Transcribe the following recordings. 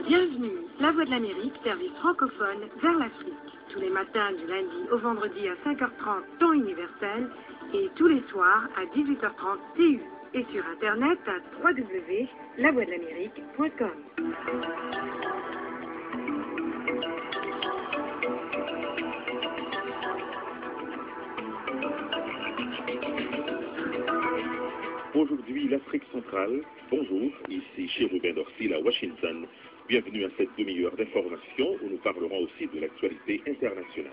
Bienvenue, La Voix de l'Amérique, service francophone vers l'Afrique. Tous les matins du lundi au vendredi à 5h30 temps universel et tous les soirs à 18h30 TU. Et sur internet à www.lavoixdelamérique.com. Aujourd'hui, l'Afrique centrale. Bonjour, ici Chérubin Dorsil à Washington. Bienvenue à cette demi-heure d'information où nous parlerons aussi de l'actualité internationale.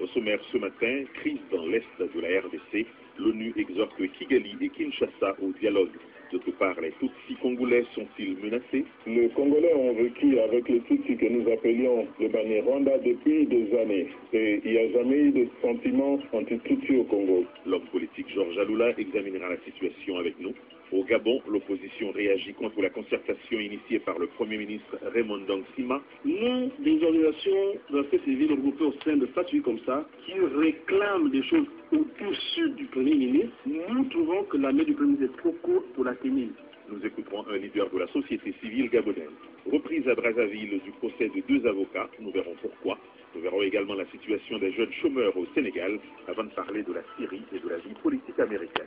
Au sommaire ce matin, crise dans l'Est de la RDC, l'ONU exhorte Kigali et Kinshasa au dialogue. D'autre part, les Tutsis congolais sont-ils menacés? Les Congolais ont vécu avec les Tutsis que nous appelions le Banyarwanda depuis des années. Et il n'y a jamais eu de sentiment anti-Tutsi au Congo. L'homme politique Georges Alula examinera la situation avec nous. Au Gabon, l'opposition réagit contre la concertation initiée par le Premier ministre Raymond Ndongsima. Nous, des organisations de la société civile regroupées au sein de statuts comme ça, qui réclament des choses au-dessus du Premier ministre, nous trouvons que la main du Premier ministre est trop courte pour la tenir. Nous écouterons un leader de la société civile gabonaise. Reprise à Brazzaville du procès de 2 avocats, nous verrons pourquoi. Nous verrons également la situation des jeunes chômeurs au Sénégal, avant de parler de la Syrie et de la vie politique américaine.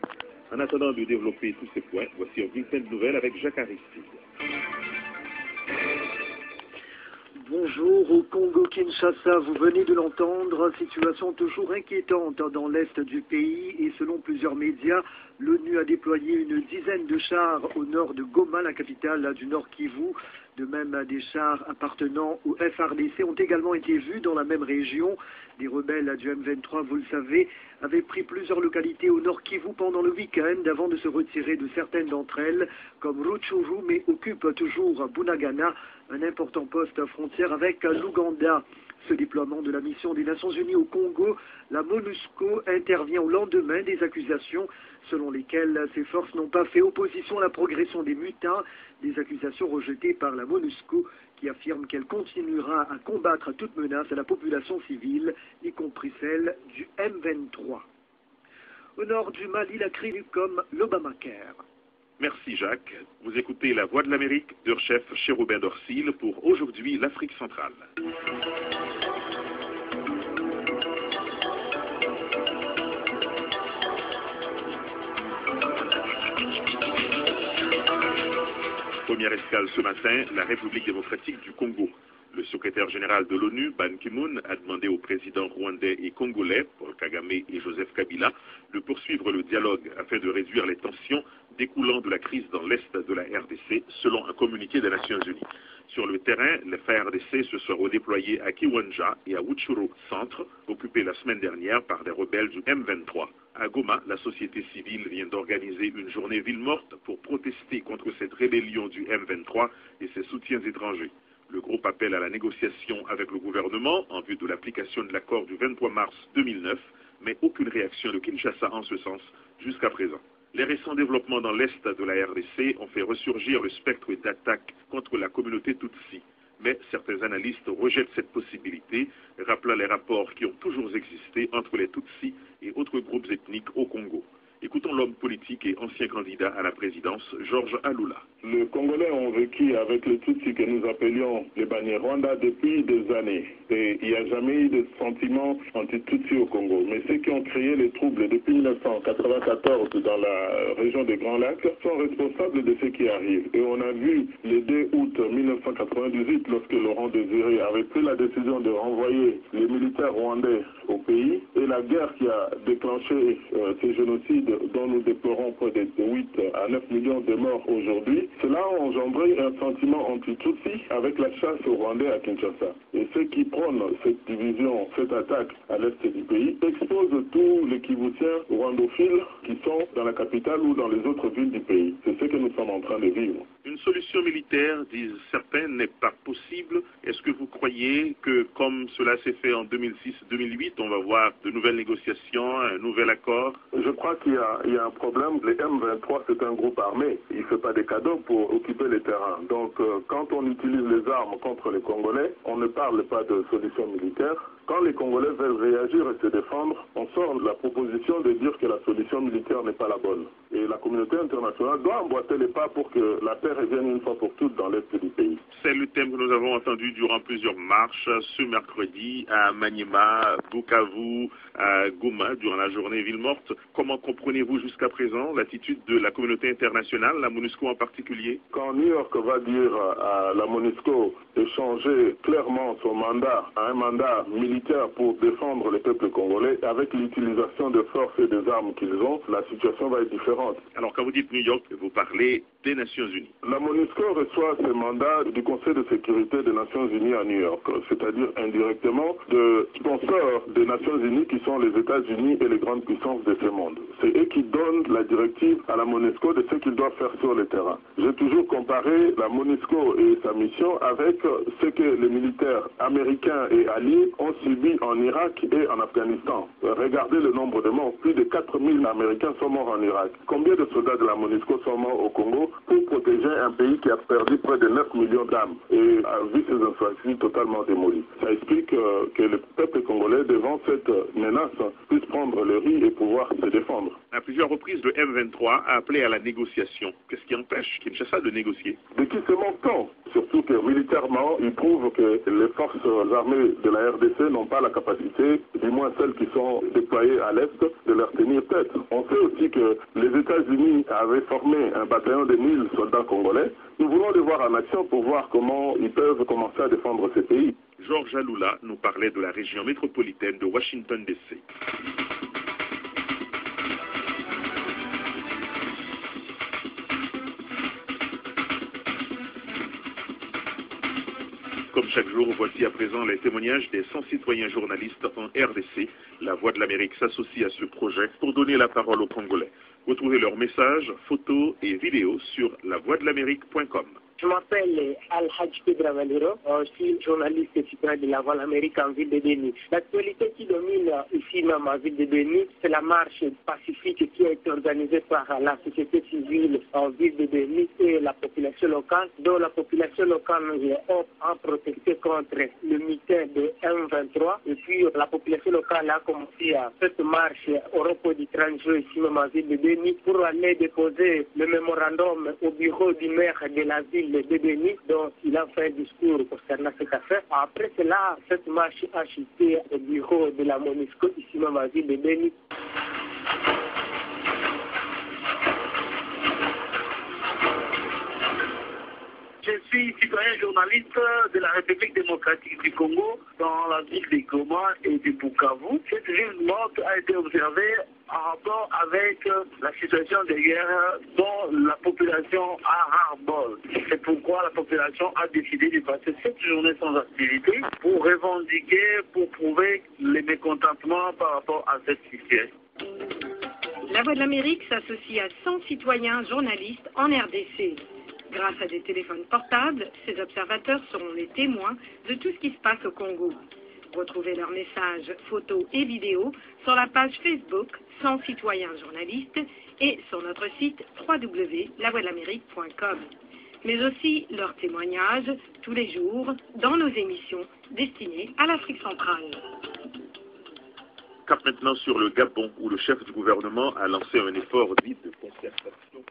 En attendant de développer tous ces points, voici un bulletin de nouvelles avec Jacques Aristide. Bonjour au Congo-Kinshasa, vous venez de l'entendre, situation toujours inquiétante dans l'est du pays et selon plusieurs médias, l'ONU a déployé une dizaine de chars au nord de Goma, la capitale du Nord Kivu. De même, des chars appartenant au FARDC ont également été vus dans la même région. Des rebelles du M23, vous le savez, avaient pris plusieurs localités au Nord Kivu pendant le week-end avant de se retirer de certaines d'entre elles, comme Rutshuru, mais occupent toujours Bunagana, un important poste frontière avec l'Ouganda. Ce déploiement de la mission des Nations Unies au Congo, la MONUSCO intervient au lendemain des accusations selon lesquelles ces forces n'ont pas fait opposition à la progression des mutins, des accusations rejetées par la MONUSCO qui affirme qu'elle continuera à combattre toute menace à la population civile, y compris celle du M23. Au nord du Mali, la crise comme l'Obamacare. Merci Jacques. Vous écoutez La Voix de l'Amérique, chef Chérubin Dorsil pour aujourd'hui l'Afrique centrale. Première escale ce matin, la République démocratique du Congo. Le secrétaire général de l'ONU, Ban Ki-moon, a demandé aux présidents rwandais et congolais, Paul Kagame et Joseph Kabila, de poursuivre le dialogue afin de réduire les tensions découlant de la crise dans l'est de la RDC, selon un communiqué des Nations Unies. Sur le terrain, les FARDC se sont redéployés à Kiwanja et à Rutshuru centre, occupés la semaine dernière par des rebelles du M23. À Goma, la société civile vient d'organiser une journée ville morte pour protester contre cette rébellion du M23 et ses soutiens étrangers. Le groupe appelle à la négociation avec le gouvernement en vue de l'application de l'accord du 23 mars 2009, mais aucune réaction de Kinshasa en ce sens jusqu'à présent. Les récents développements dans l'est de la RDC ont fait ressurgir le spectre d'attaques contre la communauté Tutsi. Mais certains analystes rejettent cette possibilité, rappelant les rapports qui ont toujours existé entre les Tutsis et autres groupes ethniques au Congo. Écoutons l'homme politique et ancien candidat à la présidence, Georges Alula. Les Congolais ont vécu avec les Tutsis que nous appelions les Banyarwanda depuis des années. Et il n'y a jamais eu de sentiment anti-Tutsi au Congo. Mais ceux qui ont créé les troubles depuis 1994 dans la région des Grands Lacs sont responsables de ce qui arrive. Et on a vu le 2 août 1998, lorsque Laurent Désiré avait pris la décision de renvoyer les militaires rwandais au pays, et la guerre qui a déclenché ces génocides dont nous déplorons près de 8 à 9 millions de morts aujourd'hui, cela a engendré un sentiment anti-Tutsi avec la chasse aux Rwandais à Kinshasa. Et ceux qui prônent cette division, cette attaque à l'est du pays, exposent tous les Kivusiens rwandophiles qui sont dans la capitale ou dans les autres villes du pays. C'est ce que nous sommes en train de vivre. Une solution militaire, disent certains, n'est pas possible. Est-ce que vous croyez que, comme cela s'est fait en 2006-2008, on va voir de nouvelles négociations, un nouvel accord? Je crois qu'il y a un problème. Les M23, c'est un groupe armé. Il ne fait pas des cadeaux pour occuper les terrains. Donc, quand on utilise les armes contre les Congolais, on ne parle pas de solution militaire, Quand les Congolais veulent réagir et se défendre, on sort la proposition de dire que la solution militaire n'est pas la bonne. Et la communauté internationale doit emboîter les pas pour que la paix revienne une fois pour toutes dans l'est du pays. C'est le thème que nous avons entendu durant plusieurs marches ce mercredi à Maniema, Bukavu, à Goma, durant la journée Ville Morte. Comment comprenez-vous jusqu'à présent l'attitude de la communauté internationale, la MONUSCO en particulier? Quand New York va dire à la MONUSCO de changer clairement son mandat à un mandat militaire pour défendre le peuple congolais, avec l'utilisation de forces et des armes qu'ils ont, la situation va être différente. Alors quand vous dites New York, vous parlez des Nations Unies. La MONUSCO reçoit ce mandat du Conseil de sécurité des Nations Unies à New York, c'est-à-dire indirectement de sponsors des Nations Unies qui sont les États-Unis et les grandes puissances de ce monde. C'est eux qui donnent la directive à la MONUSCO de ce qu'ils doivent faire sur le terrain. J'ai toujours comparé la MONUSCO et sa mission avec ce que les militaires américains et alliés ont subi en Irak et en Afghanistan. Regardez le nombre de morts. Plus de 4000 Américains sont morts en Irak. Combien de soldats de la MONUSCO sont morts au Congo pour protéger un pays qui a perdu près de 9 millions d'âmes et a vu ses infrastructures totalement démolies? Ça explique que le peuple congolais, devant cette menace, puisse prendre le riz et pouvoir se défendre. À plusieurs reprises, le M23 a appelé à la négociation. Qu'est-ce qui empêche Kinshasa de négocier? De qui se manque-t-on? Surtout que militairement, il prouve que les forces armées de la RDC n'ont pas la capacité, du moins celles qui sont déployées à l'Est, de leur tenir tête. On sait aussi que les États-Unis avaient formé un bataillon de 1000 soldats congolais. Nous voulons les voir en action pour voir comment ils peuvent commencer à défendre ces pays. Georges Aloula nous parlait de la région métropolitaine de Washington DC. Comme chaque jour, voici à présent les témoignages des 100 citoyens journalistes en RDC. La Voix de l'Amérique s'associe à ce projet pour donner la parole aux Congolais. Retrouvez leurs messages, photos et vidéos sur lavoixdelamérique.com. Je m'appelle Al-Hajj Pedra Valero, je suis journaliste et citoyen de la Voix de l'Amérique en ville de Béni. L'actualité qui domine ici même en ville de Béni, c'est la marche pacifique qui a été organisée par la société civile en ville de Béni et la population locale, dont la population locale a protesté contre le mitin de M23. Et puis la population locale a commencé à cette marche au repos du 30 juin ici même en ville de Béni pour aller déposer le mémorandum au bureau du maire de la ville de Béni, dont il a fait un discours concernant cette affaire. Après cela, cette marche a chuté au bureau de la MONUSCO ici même en ville de Béni. Je suis citoyen journaliste de la République démocratique du Congo dans la ville de Goma et de Bukavu. Cette ville morte a été observée en rapport avec la situation de guerre dont la population a ras-le-bol. C'est pourquoi la population a décidé de passer cette journée sans activité pour revendiquer, pour prouver les mécontentements par rapport à cette situation. La Voix de l'Amérique s'associe à 100 citoyens journalistes en RDC. Grâce à des téléphones portables, ces observateurs seront les témoins de tout ce qui se passe au Congo. Retrouvez leurs messages, photos et vidéos sur la page Facebook 100 citoyens journalistes et sur notre site www.lavoixdelamérique.com. Mais aussi leurs témoignages tous les jours dans nos émissions destinées à l'Afrique centrale. Cap maintenant sur le Gabon, où le chef du gouvernement a lancé un effort dit de concertation.